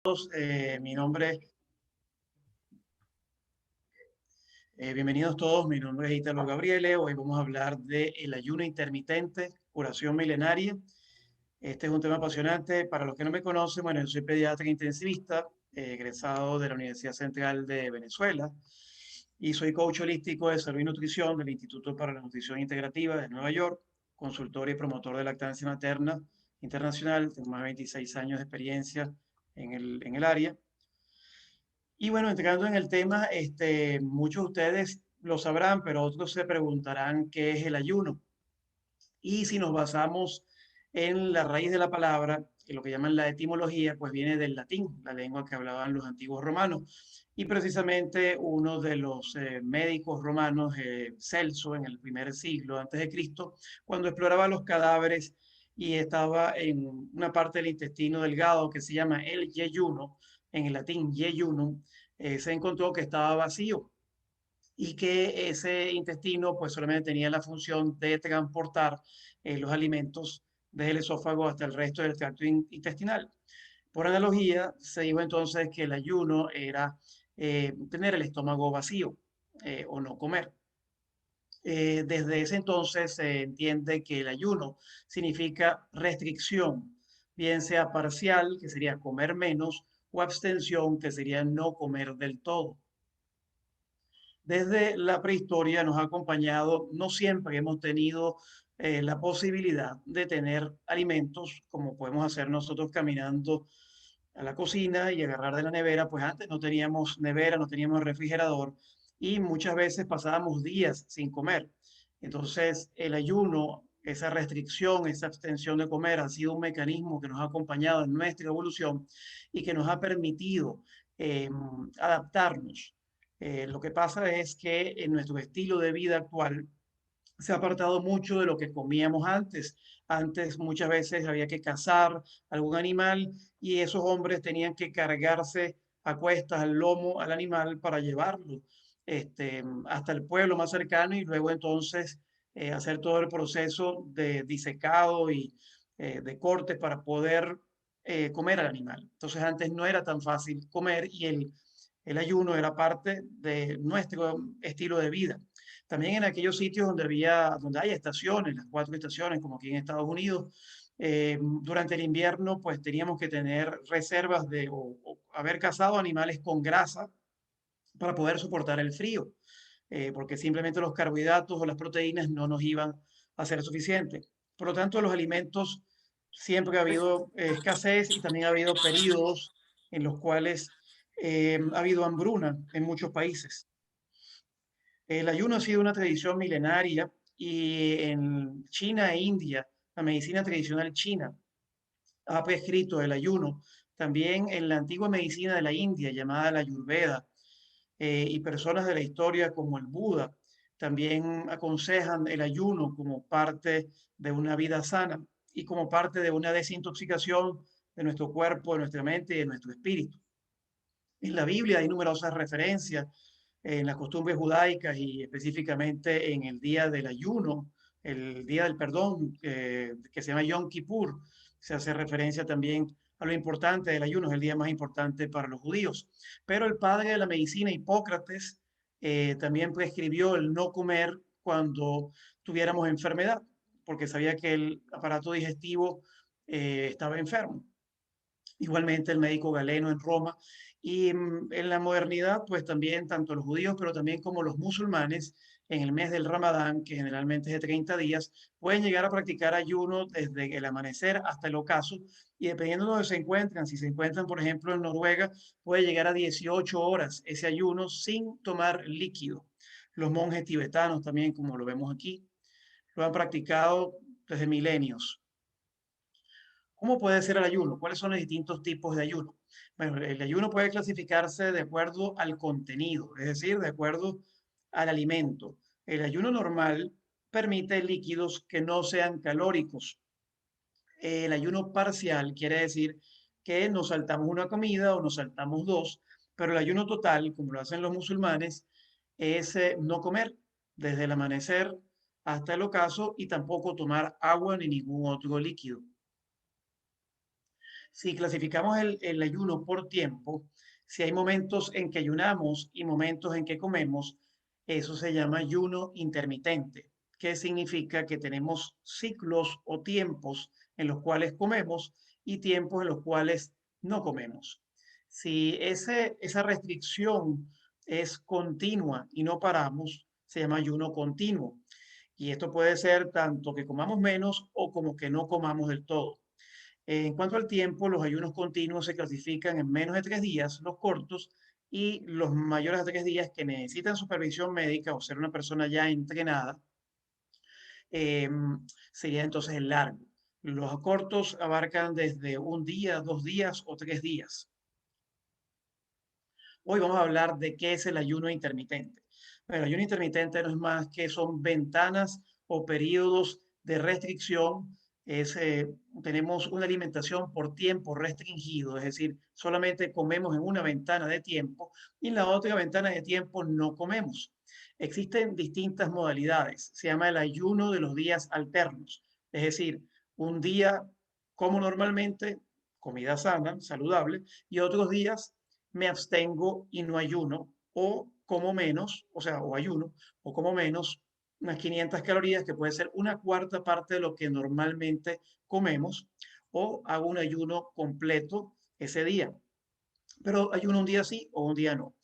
Mi nombre, bienvenidos todos, mi nombre es Italo Gabriele. Hoy vamos a hablar del ayuno intermitente, curación milenaria. Este es un tema apasionante. Para los que no me conocen, bueno, yo soy pediatra intensivista, egresado de la Universidad Central de Venezuela y soy coach holístico de salud y nutrición del Instituto para la Nutrición Integrativa de Nueva York, consultor y promotor de lactancia materna internacional. Tengo más de 26 años de experiencia en el área. Y bueno, entrando en el tema, muchos de ustedes lo sabrán, pero otros se preguntarán qué es el ayuno. Y si nos basamos en la raíz de la palabra, en lo que llaman la etimología, pues viene del latín, la lengua que hablaban los antiguos romanos. Y precisamente uno de los médicos romanos, Celso, en el primer siglo antes de Cristo, cuando exploraba los cadáveres y estaba en una parte del intestino delgado que se llama el yeyuno, en el latín yeyunum, se encontró que estaba vacío y que ese intestino pues solamente tenía la función de transportar los alimentos desde el esófago hasta el resto del tracto intestinal. Por analogía, se dijo entonces que el ayuno era tener el estómago vacío o no comer. Desde ese entonces se entiende que el ayuno significa restricción, bien sea parcial, que sería comer menos, o abstención, que sería no comer del todo. Desde la prehistoria nos ha acompañado, no siempre hemos tenido la posibilidad de tener alimentos como podemos hacer nosotros caminando a la cocina y agarrar de la nevera, pues antes no teníamos nevera, no teníamos refrigerador y muchas veces pasábamos días sin comer. Entonces, el ayuno, esa restricción, esa abstención de comer ha sido un mecanismo que nos ha acompañado en nuestra evolución y que nos ha permitido adaptarnos. Lo que pasa es que en nuestro estilo de vida actual se ha apartado mucho de lo que comíamos antes. Antes muchas veces había que cazar algún animal y esos hombres tenían que cargarse a cuestas al lomo al animal para llevarlo hasta el pueblo más cercano y luego entonces hacer todo el proceso de disecado y de corte para poder comer al animal. Entonces antes no era tan fácil comer y el ayuno era parte de nuestro estilo de vida. También en aquellos sitios donde hay estaciones, las 4 estaciones, como aquí en Estados Unidos, durante el invierno, pues teníamos que tener reservas o haber cazado animales con grasa para poder soportar el frío, porque simplemente los carbohidratos o las proteínas no nos iban a ser suficientes. Por lo tanto, los alimentos siempre ha habido escasez y también ha habido periodos en los cuales ha habido hambruna en muchos países. El ayuno ha sido una tradición milenaria y en China e India, la medicina tradicional china ha prescrito el ayuno. También en la antigua medicina de la India, llamada la Ayurveda, y personas de la historia como el Buda, también aconsejan el ayuno como parte de una vida sana y como parte de una desintoxicación de nuestro cuerpo, de nuestra mente y de nuestro espíritu. En la Biblia hay numerosas referencias en las costumbres judaicas y específicamente en el día del ayuno, el día del perdón, que se llama Yom Kippur. Se hace referencia también a lo importante del ayuno, es el día más importante para los judíos. Pero el padre de la medicina, Hipócrates, también prescribió el no comer cuando tuviéramos enfermedad, porque sabía que el aparato digestivo estaba enfermo. Igualmente el médico Galeno en Roma. Y en la modernidad, pues también tanto los judíos, pero también como los musulmanes, en el mes del Ramadán, que generalmente es de 30 días, pueden llegar a practicar ayuno desde el amanecer hasta el ocaso. Y dependiendo de donde se encuentran, si se encuentran, por ejemplo, en Noruega, puede llegar a 18 horas ese ayuno sin tomar líquido. Los monjes tibetanos también, como lo vemos aquí, lo han practicado desde milenios. ¿Cómo puede ser el ayuno? ¿Cuáles son los distintos tipos de ayuno? Bueno, el ayuno puede clasificarse de acuerdo al contenido, es decir, de acuerdo al alimento. El ayuno normal permite líquidos que no sean calóricos. El ayuno parcial quiere decir que nos saltamos una comida o nos saltamos dos, pero el ayuno total, como lo hacen los musulmanes, es no comer desde el amanecer hasta el ocaso y tampoco tomar agua ni ningún otro líquido. Si clasificamos el ayuno por tiempo, si hay momentos en que ayunamos y momentos en que comemos, eso se llama ayuno intermitente, que significa que tenemos ciclos o tiempos en los cuales comemos y tiempos en los cuales no comemos. Si esa restricción es continua y no paramos, se llama ayuno continuo. Y esto puede ser tanto que comamos menos o como que no comamos del todo. En cuanto al tiempo, los ayunos continuos se clasifican en menos de 3 días, los cortos, y los mayores de 3 días que necesitan supervisión médica o ser una persona ya entrenada, sería entonces el largo. Los cortos abarcan desde un día, 2 días o 3 días. Hoy vamos a hablar de qué es el ayuno intermitente. Bueno, el ayuno intermitente no es más que son ventanas o periodos de restricción. Tenemos una alimentación por tiempo restringido, es decir, solamente comemos en una ventana de tiempo y en la otra ventana de tiempo no comemos. Existen distintas modalidades. Se llama el ayuno de los días alternos, es decir, un día como normalmente, comida sana, saludable, y otros días me abstengo y no ayuno, o como menos, o sea, o ayuno, o como menos unas 500 calorías, que puede ser una cuarta parte de lo que normalmente comemos, o hago un ayuno completo ese día. Pero ayuno un día sí o un día no.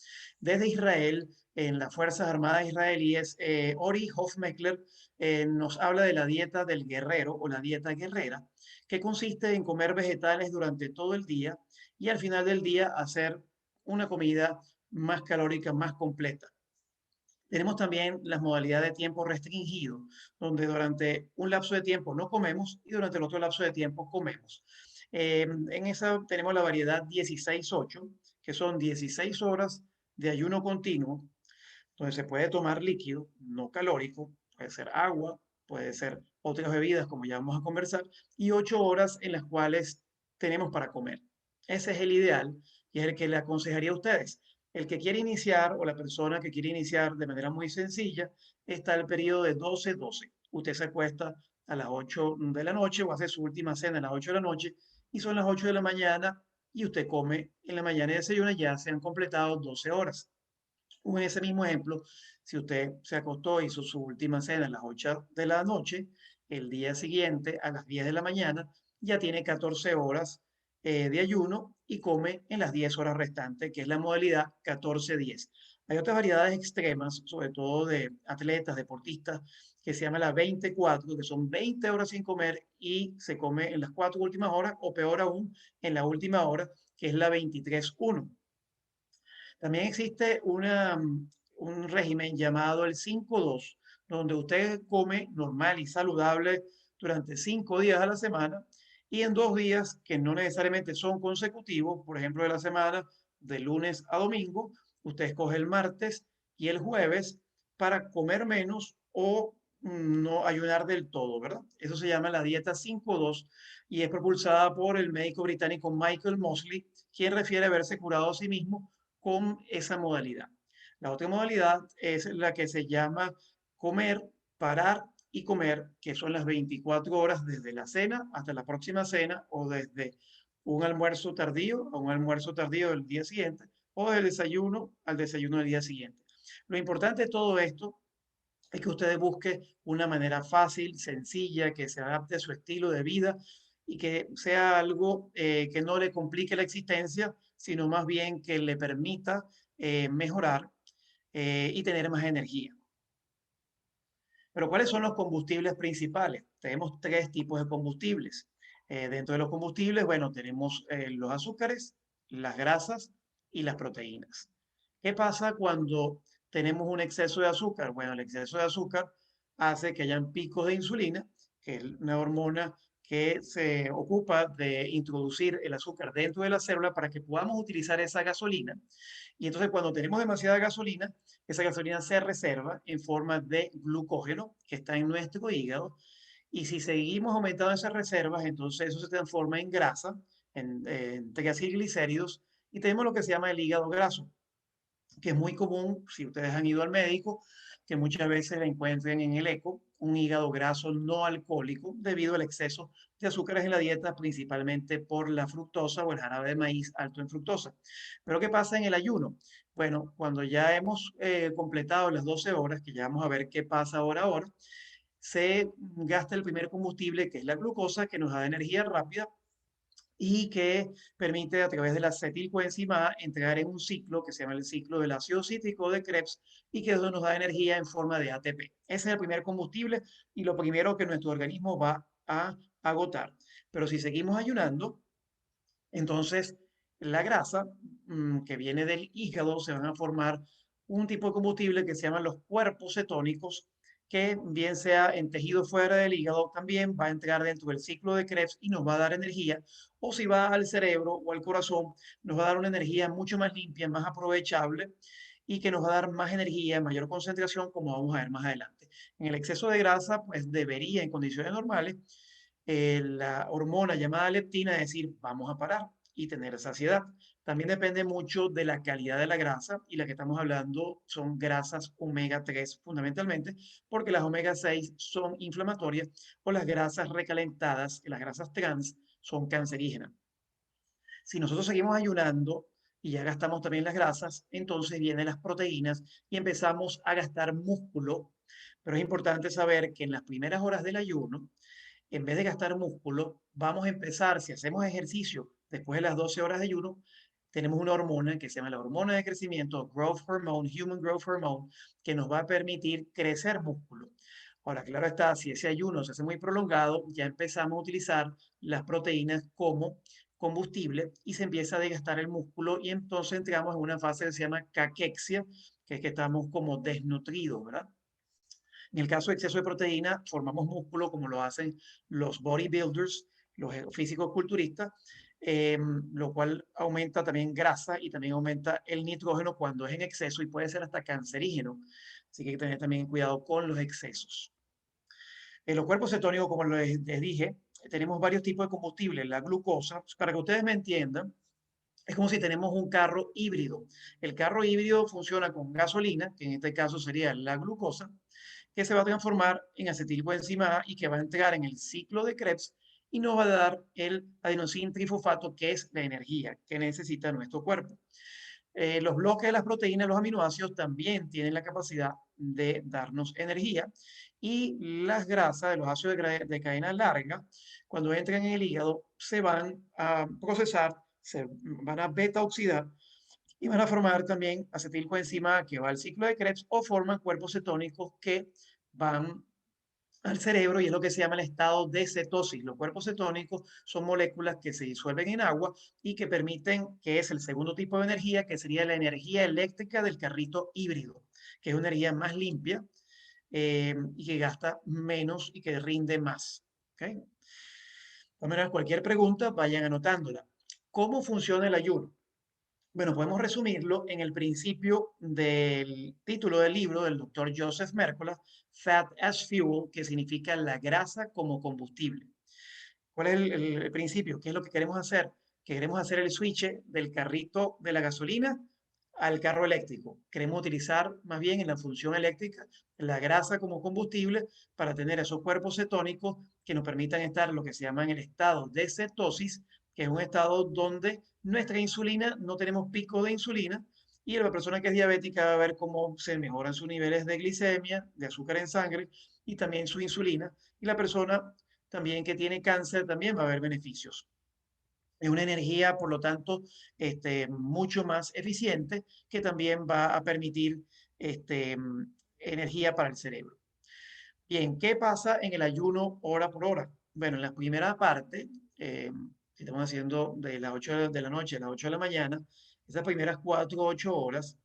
Desde Israel, en las Fuerzas Armadas israelíes, Ori Hofmeckler nos habla de la dieta del guerrero o la dieta guerrera, que consiste en comer vegetales durante todo el día y al final del día hacer una comida más calórica, más completa. Tenemos también las modalidades de tiempo restringido, donde durante un lapso de tiempo no comemos y durante el otro lapso de tiempo comemos. En esa tenemos la variedad 16-8, que son 16 horas de ayuno continuo, donde se puede tomar líquido no calórico, puede ser agua, puede ser otras bebidas, como ya vamos a conversar, y 8 horas en las cuales tenemos para comer. Ese es el ideal y es el que le aconsejaría a ustedes. El que quiere iniciar o la persona que quiere iniciar de manera muy sencilla está el periodo de 12-12. Usted se acuesta a las 8 de la noche o hace su última cena a las 8 de la noche y son las 8 de la mañana y usted come en la mañana y desayuna, ya se han completado 12 horas. O en ese mismo ejemplo, si usted se acostó y hizo su última cena a las 8 de la noche, el día siguiente a las 10 de la mañana ya tiene 14 horas de ayuno y come en las 10 horas restantes, que es la modalidad 14-10. Hay otras variedades extremas, sobre todo de atletas, deportistas, que se llama la 24, que son 20 horas sin comer y se come en las 4 últimas horas, o peor aún, en la última hora, que es la 23-1. También existe un régimen llamado el 5-2, donde usted come normal y saludable durante 5 días a la semana y en 2 días que no necesariamente son consecutivos, por ejemplo, de la semana de lunes a domingo, usted escoge el martes y el jueves para comer menos o no ayunar del todo, ¿verdad? Eso se llama la dieta 5-2 y es propulsada por el médico británico Michael Mosley, quien refiere haberse curado a sí mismo con esa modalidad. La otra modalidad es la que se llama comer, parar y comer, que son las 24 horas desde la cena hasta la próxima cena o desde un almuerzo tardío a un almuerzo tardío del día siguiente o del desayuno al desayuno del día siguiente. Lo importante de todo esto es que ustedes busquen una manera fácil, sencilla, que se adapte a su estilo de vida y que sea algo que no le complique la existencia, sino más bien que le permita mejorar y tener más energía. Pero ¿cuáles son los combustibles principales? Tenemos 3 tipos de combustibles. Dentro de los combustibles, bueno, tenemos los azúcares, las grasas y las proteínas. ¿Qué pasa cuando tenemos un exceso de azúcar? Bueno, el exceso de azúcar hace que hayan picos de insulina, que es una hormona que se ocupa de introducir el azúcar dentro de la célula para que podamos utilizar esa gasolina. Y entonces cuando tenemos demasiada gasolina, esa gasolina se reserva en forma de glucógeno que está en nuestro hígado. Y si seguimos aumentando esas reservas, entonces eso se transforma en grasa, en triglicéridos, y tenemos lo que se llama el hígado graso. que es muy común, si ustedes han ido al médico, que muchas veces la encuentren en el eco, un hígado graso no alcohólico debido al exceso de azúcares en la dieta, principalmente por la fructosa o el jarabe de maíz alto en fructosa. Pero ¿qué pasa en el ayuno? Bueno, cuando ya hemos completado las 12 horas, que ya vamos a ver qué pasa hora a hora, se gasta el primer combustible, que es la glucosa, que nos da energía rápida y que permite a través de la acetilcoenzima A entrar en un ciclo que se llama el ciclo del ácido cítrico de Krebs y que eso nos da energía en forma de ATP. Ese es el primer combustible y lo primero que nuestro organismo va a agotar. Pero si seguimos ayunando, entonces la grasa que viene del hígado se van a formar un tipo de combustible que se llaman los cuerpos cetónicos, que bien sea en tejido fuera del hígado, también va a entrar dentro del ciclo de Krebs y nos va a dar energía, o si va al cerebro o al corazón, nos va a dar una energía mucho más limpia, más aprovechable y que nos va a dar más energía, mayor concentración, como vamos a ver más adelante. En el exceso de grasa, pues debería, en condiciones normales, la hormona llamada leptina decir, vamos a parar y tener saciedad. También depende mucho de la calidad de la grasa y la que estamos hablando son grasas omega 3 fundamentalmente, porque las omega 6 son inflamatorias o las grasas recalentadas, las grasas trans, son cancerígenas. Si nosotros seguimos ayunando y ya gastamos también las grasas, entonces vienen las proteínas y empezamos a gastar músculo. Pero es importante saber que en las primeras horas del ayuno, en vez de gastar músculo, vamos a empezar, si hacemos ejercicio después de las 12 horas de ayuno, tenemos una hormona que se llama la hormona de crecimiento, Growth Hormone, Human Growth Hormone, que nos va a permitir crecer músculo. Ahora, claro está, si ese ayuno se hace muy prolongado, ya empezamos a utilizar las proteínas como combustible y se empieza a desgastar el músculo y entonces entramos en una fase que se llama caquexia, que es que estamos como desnutridos, ¿verdad? En el caso de exceso de proteína, formamos músculo como lo hacen los bodybuilders, los físicos culturistas, lo cual aumenta también grasa y también aumenta el nitrógeno cuando es en exceso y puede ser hasta cancerígeno. Así que hay que tener también cuidado con los excesos. En los cuerpos cetónicos, como les dije, tenemos varios tipos de combustible. La glucosa, para que ustedes me entiendan, es como si tenemos un carro híbrido. El carro híbrido funciona con gasolina, que en este caso sería la glucosa, que se va a transformar en acetilcoenzima A y que va a entrar en el ciclo de Krebs y nos va a dar el adenosín trifosfato, que es la energía que necesita nuestro cuerpo. Los bloques de las proteínas, los aminoácidos, también tienen la capacidad de darnos energía y las grasas de los ácidos de cadena larga, cuando entran en el hígado, se van a procesar, se van a beta oxidar y van a formar también acetilcoenzima A que va al ciclo de Krebs o forman cuerpos cetónicos que van al cerebro y es lo que se llama el estado de cetosis. Los cuerpos cetónicos son moléculas que se disuelven en agua y que permiten, que es el segundo tipo de energía, que sería la energía eléctrica del carrito híbrido, que es una energía más limpia y que gasta menos y que rinde más. ¿Okay? De todas maneras, cualquier pregunta, vayan anotándola. ¿Cómo funciona el ayuno? Bueno, podemos resumirlo en el principio del título del libro del doctor Joseph Mercola, Fat as Fuel, que significa la grasa como combustible. ¿Cuál es el principio? ¿Qué es lo que queremos hacer? Que queremos hacer el switch del carrito de la gasolina al carro eléctrico. Queremos utilizar más bien en la función eléctrica la grasa como combustible para tener esos cuerpos cetónicos que nos permitan estar lo que se llama en el estado de cetosis, que es un estado donde nuestra insulina, no tenemos pico de insulina, y la persona que es diabética va a ver cómo se mejoran sus niveles de glicemia, de azúcar en sangre y también su insulina. Y la persona también que tiene cáncer también va a haber beneficios. Es una energía, por lo tanto, mucho más eficiente que también va a permitir energía para el cerebro. Bien, ¿qué pasa en el ayuno hora por hora? Bueno, en la primera parte, que estamos haciendo de las 8 de la noche a las 8 de la mañana, esas primeras 4 o 8 horas,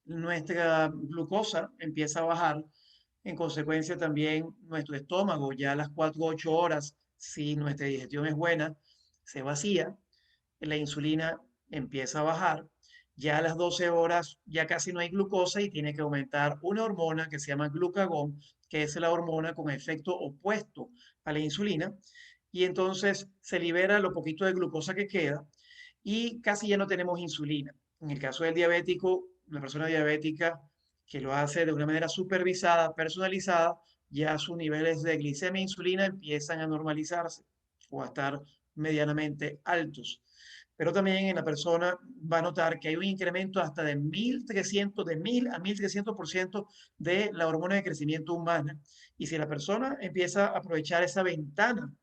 nuestra glucosa empieza a bajar. En consecuencia, también nuestro estómago, ya a las 4 o 8 horas, si nuestra digestión es buena, se vacía, la insulina empieza a bajar. Ya a las 12 horas ya casi no hay glucosa y tiene que aumentar una hormona que se llama glucagón, que es la hormona con efecto opuesto a la insulina. Y entonces se libera lo poquito de glucosa que queda y casi ya no tenemos insulina. En el caso del diabético, una persona diabética que lo hace de una manera supervisada, personalizada, ya sus niveles de glicemia e insulina empiezan a normalizarse o a estar medianamente altos. Pero también en la persona va a notar que hay un incremento hasta de 1.300, de 1.000 a 1.300% de la hormona de crecimiento humana. Y si la persona empieza a aprovechar esa ventana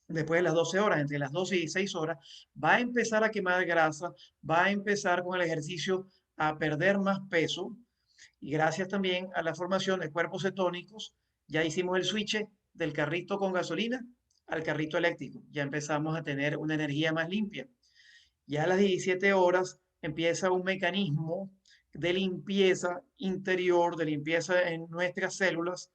después de las 12 horas, entre las 12 y 16 horas, va a empezar a quemar grasa, va a empezar con el ejercicio a perder más peso y gracias también a la formación de cuerpos cetónicos, ya hicimos el switch del carrito con gasolina al carrito eléctrico, ya empezamos a tener una energía más limpia. Ya a las 17 horas empieza un mecanismo de limpieza interior, de limpieza en nuestras células,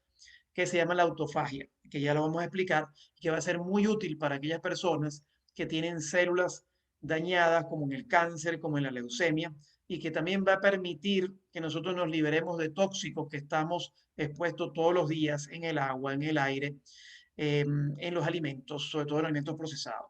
que se llama la autofagia, que ya lo vamos a explicar, que va a ser muy útil para aquellas personas que tienen células dañadas, como en el cáncer, como en la leucemia, y que también va a permitir que nosotros nos liberemos de tóxicos que estamos expuestos todos los días en el agua, en el aire, en los alimentos, sobre todo en alimentos procesados.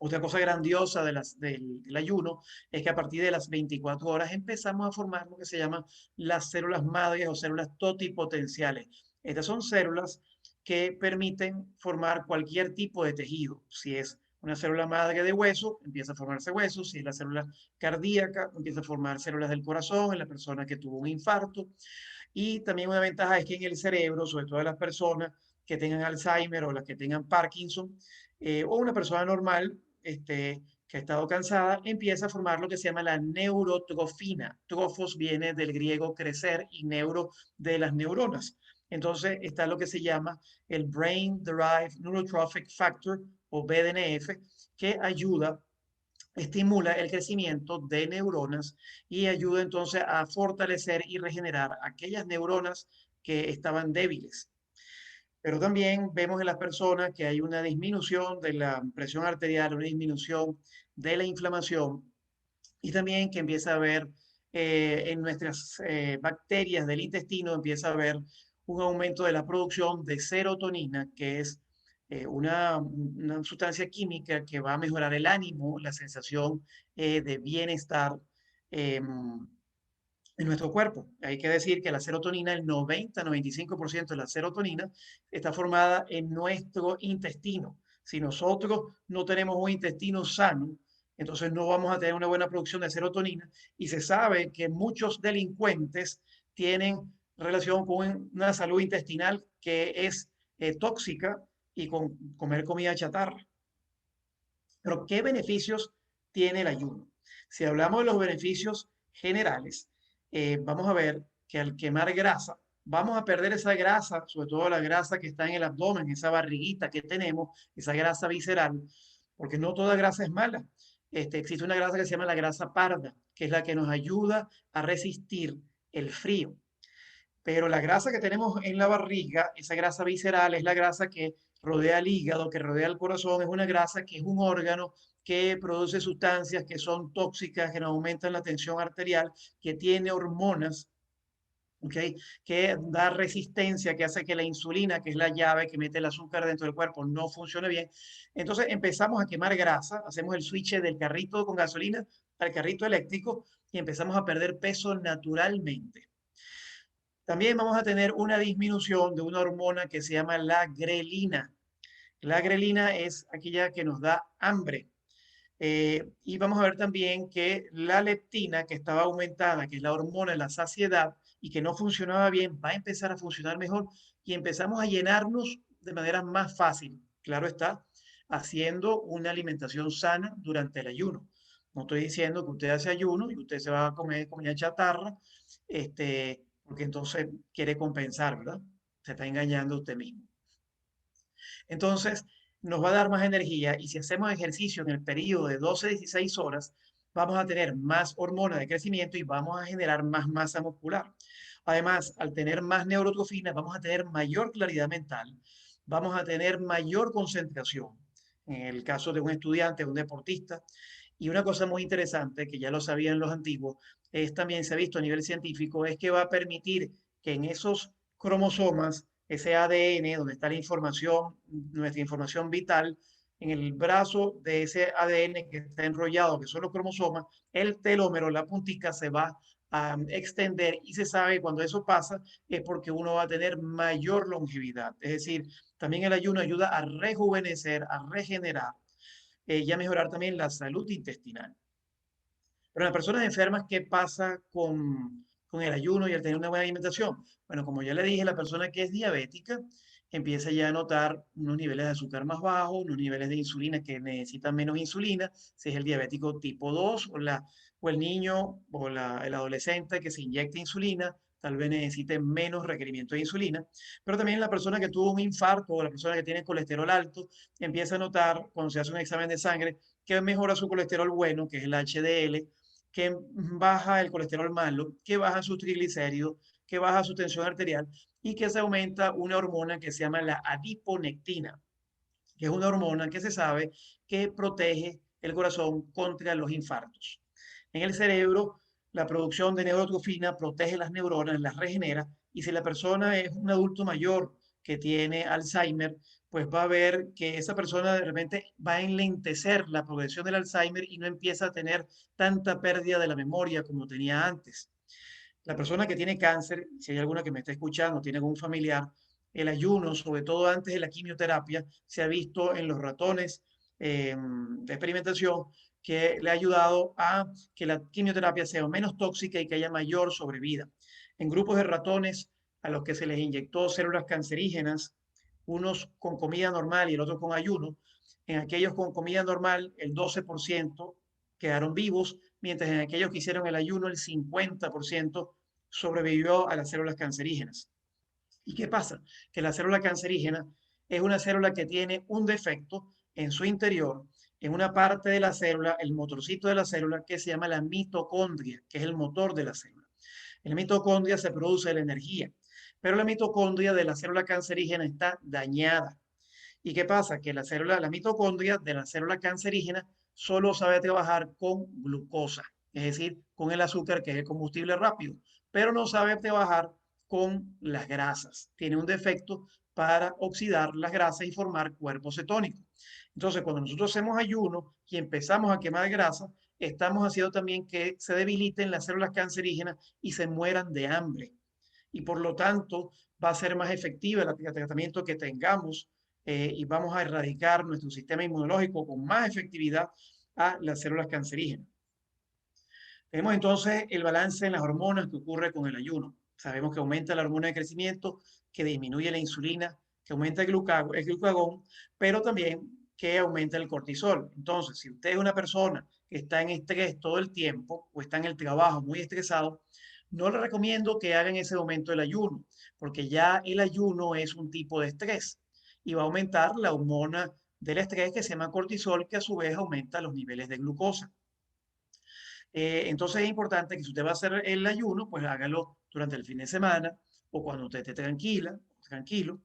Otra cosa grandiosa del ayuno es que a partir de las 24 horas empezamos a formar lo que se llaman las células madres o células totipotenciales. Estas son células que permiten formar cualquier tipo de tejido. Si es una célula madre de hueso, empieza a formarse hueso. Si es la célula cardíaca, empieza a formar células del corazón en la persona que tuvo un infarto. Y también una ventaja es que en el cerebro, sobre todo en las personas que tengan Alzheimer o las que tengan Parkinson, o una persona normal, que ha estado cansada, empieza a formar lo que se llama la neurotrofina. Trofos viene del griego crecer y neuro de las neuronas. Entonces está lo que se llama el Brain Derived Neurotrophic Factor o BDNF, que ayuda, estimula el crecimiento de neuronas y ayuda entonces a fortalecer y regenerar aquellas neuronas que estaban débiles. Pero también vemos en las personas que hay una disminución de la presión arterial, una disminución de la inflamación y también que empieza a haber en nuestras bacterias del intestino, empieza a haber un aumento de la producción de serotonina, que es una sustancia química que va a mejorar el ánimo, la sensación de bienestar. En nuestro cuerpo. Hay que decir que la serotonina, el 90-95% de la serotonina está formada en nuestro intestino. Si nosotros no tenemos un intestino sano, entonces no vamos a tener una buena producción de serotonina y se sabe que muchos delincuentes tienen relación con una salud intestinal que es tóxica y con comer comida chatarra. Pero ¿qué beneficios tiene el ayuno? Si hablamos de los beneficios generales, vamos a ver que al quemar grasa, vamos a perder esa grasa, sobre todo la grasa que está en el abdomen, esa barriguita que tenemos, esa grasa visceral, porque no toda grasa es mala. Existe una grasa que se llama la grasa parda, que es la que nos ayuda a resistir el frío. Pero la grasa que tenemos en la barriga, esa grasa visceral, es la grasa que rodea el hígado, que rodea el corazón, es una grasa que es un órgano que produce sustancias que son tóxicas, que nos aumentan la tensión arterial, que tiene hormonas, ¿okay? Que da resistencia, que hace que la insulina, que es la llave que mete el azúcar dentro del cuerpo, no funcione bien. Entonces empezamos a quemar grasa, hacemos el switch del carrito con gasolina al carrito eléctrico y empezamos a perder peso naturalmente. También vamos a tener una disminución de una hormona que se llama la grelina. La grelina es aquella que nos da hambre. Y vamos a ver también que la leptina, que estaba aumentada, que es la hormona de la saciedad y que no funcionaba bien, va a empezar a funcionar mejor y empezamos a llenarnos de manera más fácil. Claro está, haciendo una alimentación sana durante el ayuno. No estoy diciendo que usted hace ayuno y usted se va a comer comida chatarra, porque entonces quiere compensar, ¿verdad? Se está engañando usted mismo. Entonces, nos va a dar más energía y si hacemos ejercicio en el periodo de 12 a 16 horas, vamos a tener más hormona de crecimiento y vamos a generar más masa muscular. Además, al tener más neurotrofinas, vamos a tener mayor claridad mental, vamos a tener mayor concentración. En el caso de un estudiante, un deportista. Y una cosa muy interesante, que ya lo sabían los antiguos, es también se ha visto a nivel científico, es que va a permitir que en esos cromosomas, ese ADN, donde está la información, nuestra información vital, en el brazo de ese ADN que está enrollado, que son los cromosomas, el telómero, la puntica, se va a extender y se sabe que cuando eso pasa es porque uno va a tener mayor longevidad. Es decir, también el ayuno ayuda a rejuvenecer, a regenerar y a mejorar también la salud intestinal. Pero en las personas enfermas, ¿qué pasa con el ayuno y el tener una buena alimentación? Bueno, como ya le dije, la persona que es diabética empieza ya a notar unos niveles de azúcar más bajos, unos niveles de insulina que necesitan menos insulina, si es el diabético tipo 2 o el niño o el adolescente que se inyecta insulina, tal vez necesite menos requerimiento de insulina, pero también la persona que tuvo un infarto o la persona que tiene colesterol alto empieza a notar cuando se hace un examen de sangre que mejora su colesterol bueno, que es el HDL, que baja el colesterol malo, que baja sus triglicéridos, que baja su tensión arterial y que se aumenta una hormona que se llama la adiponectina, que es una hormona que se sabe que protege el corazón contra los infartos. En el cerebro, la producción de neurotrofina protege las neuronas, las regenera, y si la persona es un adulto mayor que tiene Alzheimer, pues va a ver que esa persona de repente va a enlentecer la progresión del Alzheimer y no empieza a tener tanta pérdida de la memoria como tenía antes. La persona que tiene cáncer, si hay alguna que me está escuchando, tiene algún familiar, el ayuno, sobre todo antes de la quimioterapia, se ha visto en los ratones de experimentación que le ha ayudado a que la quimioterapia sea menos tóxica y que haya mayor sobrevida. En grupos de ratones a los que se les inyectó células cancerígenas, unos con comida normal y el otro con ayuno, en aquellos con comida normal el 12% quedaron vivos, mientras en aquellos que hicieron el ayuno el 50% sobrevivió a las células cancerígenas. ¿Y qué pasa? Que la célula cancerígena es una célula que tiene un defecto en su interior, en una parte de la célula, el motorcito de la célula, que se llama la mitocondria, que es el motor de la célula. En la mitocondria se produce la energía, pero la mitocondria de la célula cancerígena está dañada. ¿Y qué pasa? Que la mitocondria de la célula cancerígena solo sabe trabajar con glucosa, es decir, con el azúcar, que es el combustible rápido, pero no sabe trabajar con las grasas. Tiene un defecto para oxidar las grasas y formar cuerpos cetónicos. Entonces, cuando nosotros hacemos ayuno y empezamos a quemar grasa, estamos haciendo también que se debiliten las células cancerígenas y se mueran de hambre. Y por lo tanto, va a ser más efectiva el tratamiento que tengamos y vamos a erradicar nuestro sistema inmunológico con más efectividad a las células cancerígenas. Tenemos entonces el balance en las hormonas que ocurre con el ayuno. Sabemos que aumenta la hormona de crecimiento, que disminuye la insulina, que aumenta el glucagón, pero también que aumenta el cortisol. Entonces, si usted es una persona que está en estrés todo el tiempo o está en el trabajo muy estresado, no le recomiendo que haga en ese momento el ayuno, porque ya el ayuno es un tipo de estrés y va a aumentar la hormona del estrés que se llama cortisol, que a su vez aumenta los niveles de glucosa. Entonces es importante que si usted va a hacer el ayuno, pues hágalo durante el fin de semana o cuando usted esté tranquila, tranquilo.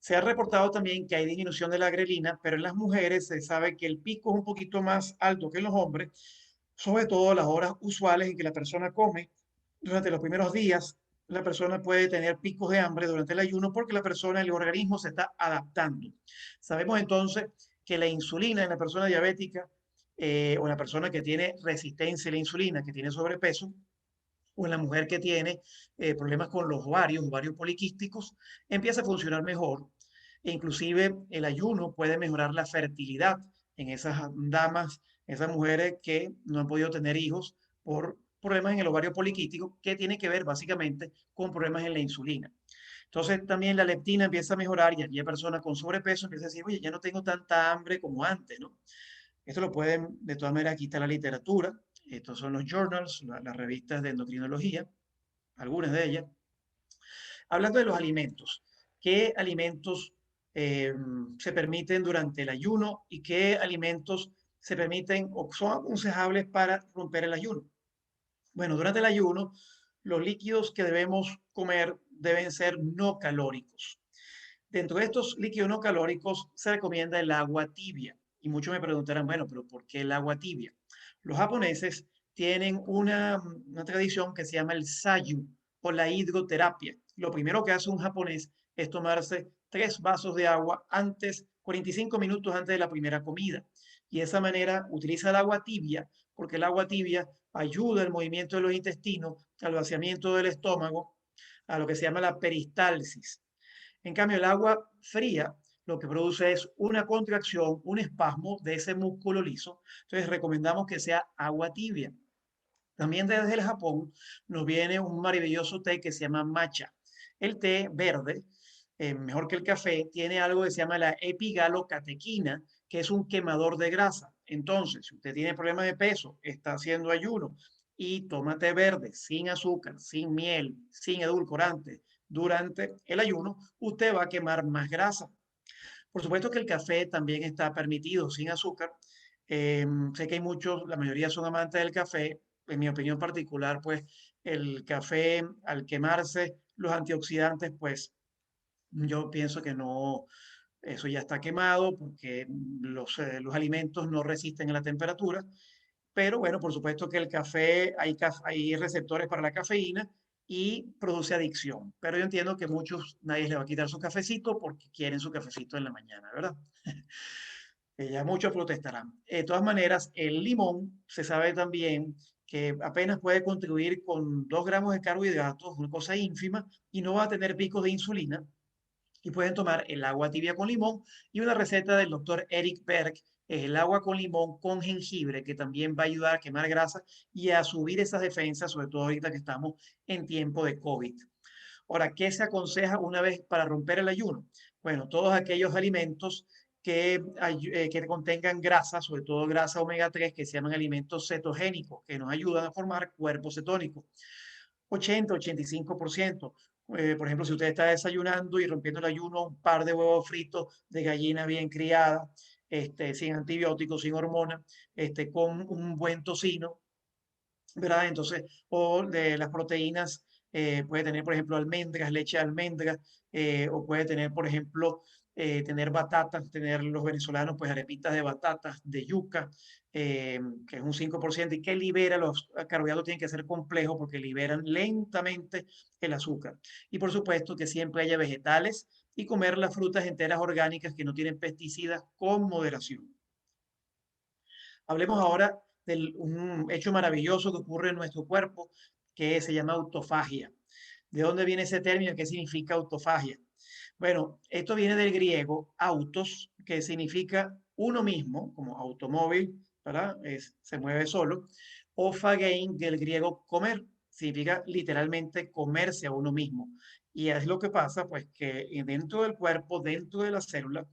Se ha reportado también que hay disminución de la grelina, pero en las mujeres se sabe que el pico es un poquito más alto que en los hombres, sobre todo a las horas usuales en que la persona come. Durante los primeros días, la persona puede tener picos de hambre durante el ayuno porque la persona, el organismo se está adaptando. Sabemos entonces que la insulina en la persona diabética o en la persona que tiene resistencia a la insulina, que tiene sobrepeso, o en la mujer que tiene problemas con los ovarios poliquísticos, empieza a funcionar mejor. E inclusive el ayuno puede mejorar la fertilidad en esas damas, esas mujeres que no han podido tener hijos por problemas en el ovario poliquístico, que tiene que ver básicamente con problemas en la insulina. Entonces también la leptina empieza a mejorar y aquella persona con sobrepeso empieza a decir, oye, ya no tengo tanta hambre como antes, ¿no? Esto lo pueden, de todas maneras, aquí está la literatura. Estos son los journals, las revistas de endocrinología, algunas de ellas. Hablando de los alimentos, ¿qué alimentos eh, se permiten durante el ayuno y qué alimentos se permiten o son aconsejables para romper el ayuno? Bueno, durante el ayuno, los líquidos que debemos comer deben ser no calóricos. Dentro de estos líquidos no calóricos se recomienda el agua tibia. Y muchos me preguntarán, bueno, pero ¿por qué el agua tibia? Los japoneses tienen una tradición que se llama el sayu o la hidroterapia. Lo primero que hace un japonés es tomarse 3 vasos de agua 45 minutos antes de la primera comida. Y de esa manera utiliza el agua tibia, porque el agua tibia ayuda al movimiento de los intestinos, al vaciamiento del estómago, a lo que se llama la peristalsis. En cambio, el agua fría lo que produce es una contracción, un espasmo de ese músculo liso. Entonces, recomendamos que sea agua tibia. También desde el Japón nos viene un maravilloso té que se llama matcha. El té verde, mejor que el café, tiene algo que se llama la epigalocatequina, que es un quemador de grasa. Entonces, si usted tiene problemas de peso, está haciendo ayuno y toma té verde sin azúcar, sin miel, sin edulcorante durante el ayuno, usted va a quemar más grasa. Por supuesto que el café también está permitido sin azúcar. Sé que hay muchos, la mayoría son amantes del café. En mi opinión particular, pues el café al quemarse los antioxidantes, pues yo pienso que no, eso ya está quemado porque los alimentos no resisten a la temperatura. Pero bueno, por supuesto que el café, hay receptores para la cafeína y produce adicción. Pero yo entiendo que muchos, nadie le va a quitar su cafecito porque quieren su cafecito en la mañana, ¿verdad? Ya muchos protestarán. De todas maneras, el limón se sabe también que apenas puede contribuir con 2 gramos de carbohidratos, una cosa ínfima, y no va a tener picos de insulina, y pueden tomar el agua tibia con limón y una receta del doctor Eric Berg es el agua con limón con jengibre, que también va a ayudar a quemar grasa y a subir esas defensas, sobre todo ahorita que estamos en tiempo de COVID. Ahora, ¿qué se aconseja una vez para romper el ayuno? Bueno, todos aquellos alimentos que contengan grasa, sobre todo grasa omega 3, que se llaman alimentos cetogénicos, que nos ayudan a formar cuerpos cetónicos. 80-85%. Por ejemplo, si usted está desayunando y rompiendo el ayuno, un par de huevos fritos de gallina bien criada, sin antibióticos, sin hormonas, con un buen tocino, ¿verdad? Entonces, o de las proteínas, puede tener, por ejemplo, almendras, leche de almendras, o puede tener, por ejemplo, tener batatas, tener los venezolanos, pues arepitas de batatas, de yuca, que es un 5% y que libera los carbohidratos, tienen que ser complejos porque liberan lentamente el azúcar. Y por supuesto que siempre haya vegetales y comer las frutas enteras orgánicas que no tienen pesticidas con moderación. Hablemos ahora de un hecho maravilloso que ocurre en nuestro cuerpo que se llama autofagia. ¿De dónde viene ese término? ¿Qué significa autofagia? Bueno, esto viene del griego autos, que significa uno mismo, como automóvil, ¿verdad? Se mueve solo. O fagein, del griego comer, significa literalmente comerse a uno mismo. Y es lo que pasa, pues, que dentro del cuerpo, dentro de la célula,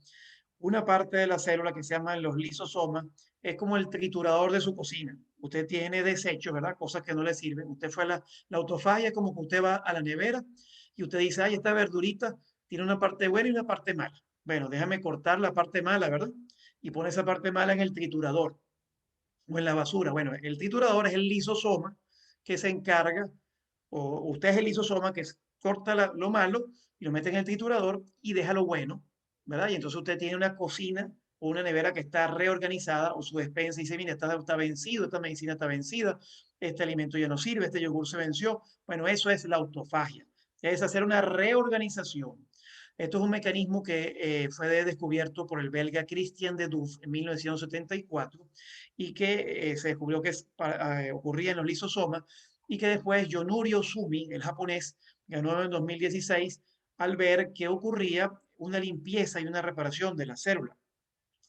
una parte de la célula que se llama los lisosomas es como el triturador de su cocina. Usted tiene desechos, ¿verdad? Cosas que no le sirven. Usted fue a la autofagia, es como que usted va a la nevera y usted dice, ay, esta verdurita tiene una parte buena y una parte mala. Bueno, déjame cortar la parte mala, ¿verdad? Y pone esa parte mala en el triturador o en la basura. Bueno, el triturador es el lisosoma que se encarga, o usted es el lisosoma que corta lo malo y lo mete en el triturador y deja lo bueno, ¿verdad? Y entonces usted tiene una cocina o una nevera que está reorganizada o su despensa y dice, mira, está vencido, esta medicina está vencida, este alimento ya no sirve, este yogur se venció. Bueno, eso es la autofagia, es hacer una reorganización. Esto es un mecanismo que fue descubierto por el belga Christian de Duve en 1974 y que se descubrió que ocurría en los lisosomas y que después Yonuri Ozumi, el japonés, ganó en 2016 al ver que ocurría una limpieza y una reparación de la célula.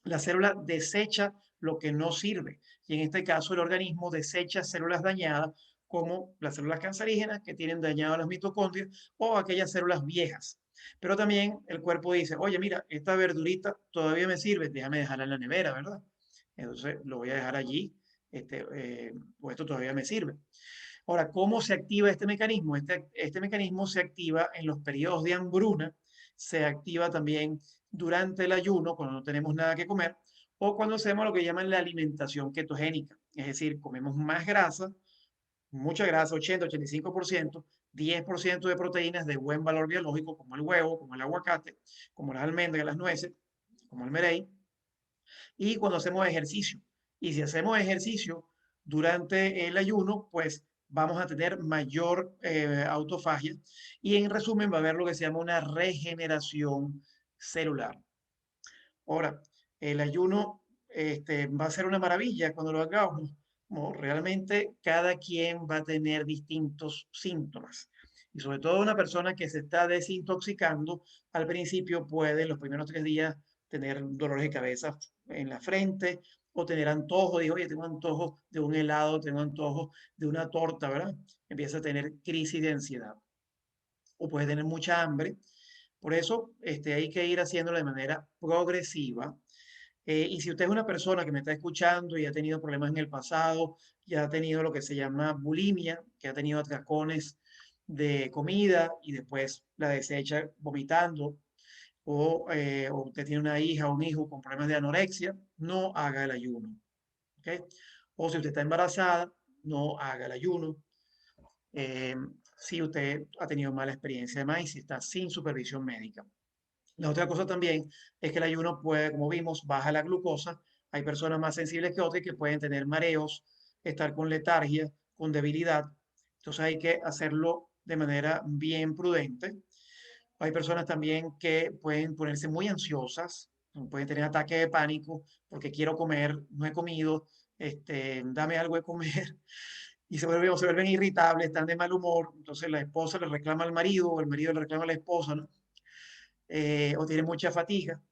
La célula desecha lo que no sirve y en este caso el organismo desecha células dañadas como las células cancerígenas que tienen dañadas las mitocondrias o aquellas células viejas. Pero también el cuerpo dice, oye, mira, esta verdurita todavía me sirve, déjame dejarla en la nevera, ¿verdad? Entonces lo voy a dejar allí, pues esto todavía me sirve. Ahora, ¿cómo se activa este mecanismo? Este mecanismo se activa en los periodos de hambruna, se activa también durante el ayuno, cuando no tenemos nada que comer, o cuando hacemos lo que llaman la alimentación ketogénica, es decir, comemos más grasa, mucha grasa, 80-85%, 10% de proteínas de buen valor biológico, como el huevo, como el aguacate, como las almendras, las nueces, como el merey, y cuando hacemos ejercicio. Y si hacemos ejercicio durante el ayuno, pues vamos a tener mayor autofagia y en resumen va a haber lo que se llama una regeneración celular. Ahora, el ayuno va a ser una maravilla cuando lo hagamos. como realmente cada quien va a tener distintos síntomas. Y sobre todo una persona que se está desintoxicando, al principio puede, en los primeros 3 días, tener dolores de cabeza en la frente o tener antojo. Digo, oye, tengo antojo de un helado, tengo antojo de una torta, ¿verdad? Empieza a tener crisis de ansiedad o puede tener mucha hambre. Por eso hay que ir haciéndolo de manera progresiva. Y si usted es una persona que me está escuchando y ha tenido problemas en el pasado, ya ha tenido lo que se llama bulimia, que ha tenido atracones de comida y después la desecha vomitando, o usted tiene una hija o un hijo con problemas de anorexia, no haga el ayuno. ¿Ok? O si usted está embarazada, no haga el ayuno. eh, si usted ha tenido mala experiencia además y si está sin supervisión médica. La otra cosa también es que el ayuno puede, como vimos, baja la glucosa. Hay personas más sensibles que otras que pueden tener mareos, estar con letargia, con debilidad. Entonces hay que hacerlo de manera bien prudente. Hay personas también que pueden ponerse muy ansiosas, pueden tener ataques de pánico porque quiero comer, no he comido, dame algo de comer y se vuelven irritables, están de mal humor. Entonces la esposa le reclama al marido o el marido le reclama a la esposa, ¿no? O tiene mucha fatiga.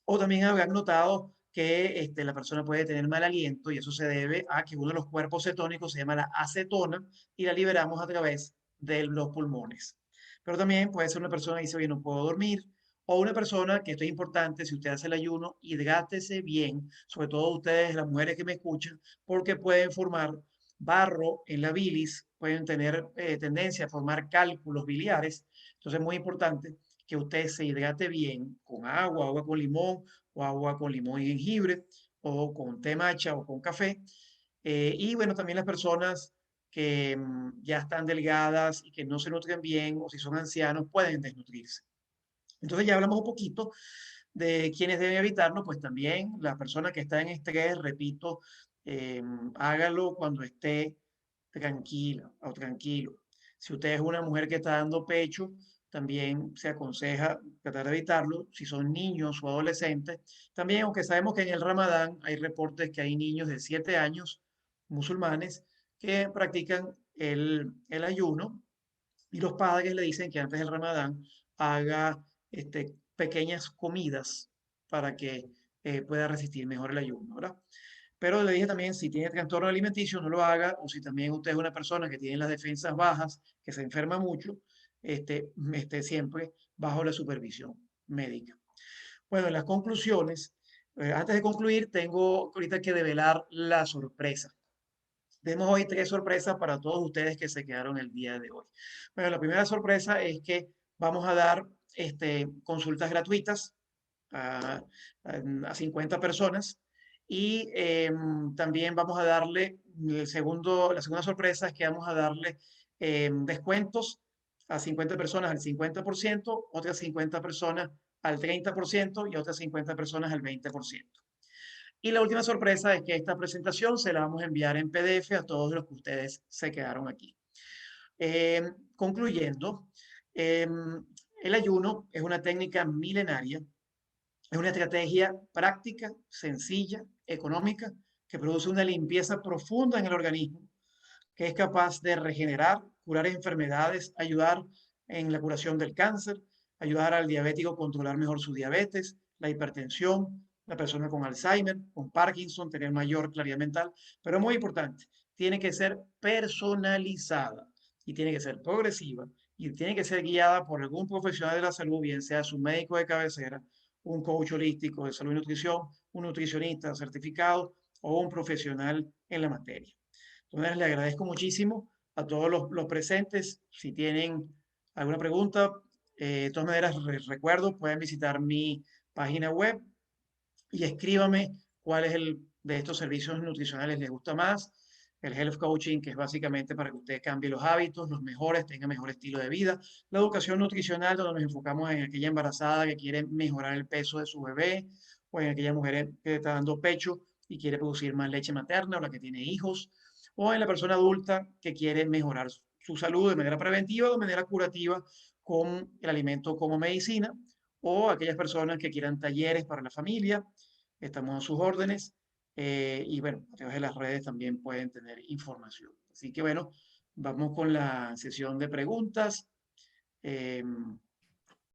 O también habrán notado que la persona puede tener mal aliento y eso se debe a que uno de los cuerpos cetónicos se llama la acetona y la liberamos a través de los pulmones. Pero también puede ser una persona que dice, oye, no puedo dormir. O una persona, que esto es importante, si usted hace el ayuno, hidrátese bien, sobre todo ustedes, las mujeres que me escuchan, porque pueden formar barro en la bilis, pueden tener tendencia a formar cálculos biliares. Entonces es muy importante que usted se hidrate bien con agua, agua con limón o agua con limón y jengibre o con té matcha o con café. Y bueno, también las personas que ya están delgadas y que no se nutren bien o si son ancianos pueden desnutrirse. Entonces ya hablamos un poquito de quienes deben evitarlo, pues también la persona que está en estrés, repito, hágalo cuando esté tranquila o tranquilo. Si usted es una mujer que está dando pecho, también se aconseja tratar de evitarlo. Si son niños o adolescentes, también, aunque sabemos que en el Ramadán hay reportes que hay niños de 7 años musulmanes que practican el ayuno y los padres le dicen que antes del Ramadán haga pequeñas comidas para que pueda resistir mejor el ayuno, ¿verdad? Pero le dije también, si tiene trastorno alimenticio, no lo haga, o si también usted es una persona que tiene las defensas bajas, que se enferma mucho, esté siempre bajo la supervisión médica. Bueno, en las conclusiones, antes de concluir, tengo ahorita que develar la sorpresa. Tenemos hoy 3 sorpresas para todos ustedes que se quedaron el día de hoy. Bueno, la primera sorpresa es que vamos a dar consultas gratuitas a, a 50 personas y también vamos a darle, la segunda sorpresa es que vamos a darle descuentos a 50 personas al 50%, otras 50 personas al 30% y otras 50 personas al 20%. Y la última sorpresa es que esta presentación se la vamos a enviar en PDF a todos los que ustedes se quedaron aquí. Concluyendo, el ayuno es una técnica milenaria, es una estrategia práctica, sencilla, económica, que produce una limpieza profunda en el organismo, que es capaz de regenerar, curar enfermedades, ayudar en la curación del cáncer, ayudar al diabético a controlar mejor su diabetes, la hipertensión, la persona con Alzheimer, con Parkinson, tener mayor claridad mental, pero muy importante, tiene que ser personalizada y tiene que ser progresiva y tiene que ser guiada por algún profesional de la salud, bien sea su médico de cabecera, un coach holístico de salud y nutrición, un nutricionista certificado o un profesional en la materia. Entonces, le agradezco muchísimo a todos los presentes. Si tienen alguna pregunta, de todas maneras, recuerdo, pueden visitar mi página web y escríbame cuál es el de estos servicios nutricionales les gusta más. El health coaching, que es básicamente para que usted cambie los hábitos, los mejores, tenga mejor estilo de vida. La educación nutricional, donde nos enfocamos en aquella embarazada que quiere mejorar el peso de su bebé, o en aquella mujer que está dando pecho y quiere producir más leche materna, o la que tiene hijos, o en la persona adulta que quiere mejorar su salud de manera preventiva o de manera curativa con el alimento como medicina, o aquellas personas que quieran talleres para la familia, estamos a sus órdenes. y bueno, a través de las redes también pueden tener información. Así que bueno, vamos con la sesión de preguntas.